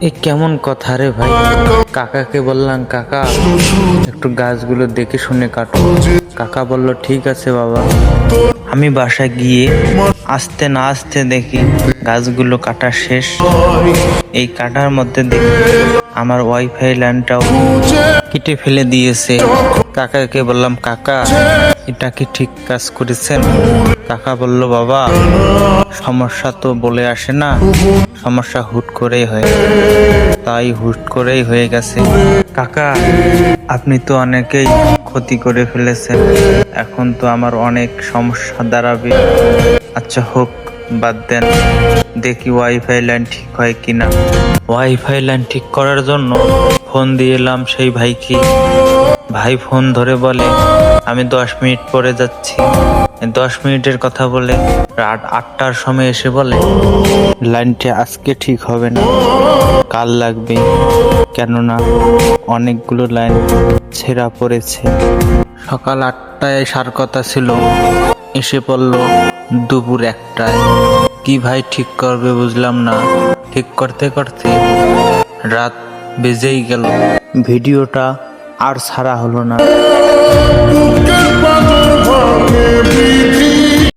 এ কেমন কথা রে ভাই? কাকাকে বললাম, কাকা একটু গাছগুলো দেখে শুনে কাটো। কাকা বলল ঠিক আছে বাবা। আমি বাসায় গিয়ে আস্তে না আস্তে দেখি গাছগুলো কাটা শেষ। এই কাটার মধ্যে দেখি আমার ওয়াইফাই লাইনটাও কেটে ফেলে দিয়েছে। কাকাকে বললাম, কাকা এটা কি ঠিক কাজ করেছেন? কাকা বলল, বাবা সমস্যা তো বলে আসে না, সমস্যা হুট করেই হয়, তাই হুট করেই হয়ে গেছে। কাকা আপনি তো অনেকেই ক্ষতি করে ফেলেছেন, এখন তো আমার অনেক সমস্যা দাঁড়াবে। আচ্ছা হোক, বাদ দেন, দেখি ওয়াইফাই লাইন ঠিক হয় কিনা। ওয়াইফাই লাইন ঠিক করার জন্য ফোন দিয়ে এলাম সেই ভাইকে। ভাই ফোন ধরে বলে, আমি 10 মিনিট পরে যাচ্ছি। 10 মিনিটের কথা বলে রাত 8টার সময় এসে বলে, লাইনটা আজকে ঠিক হবে না, কাল লাগবে, কেননা অনেকগুলো লাইন ছেঁড়া পড়েছে। সকাল 8টায় আসার কথা ছিল, এসে পড়ল দুপুর 1টায়। কি ভাই ঠিক করবে বুঝলাম না, ঠিক করতে করতে রাত বেজেই গেল। ভিডিওটা আর ছাড়া হলো না।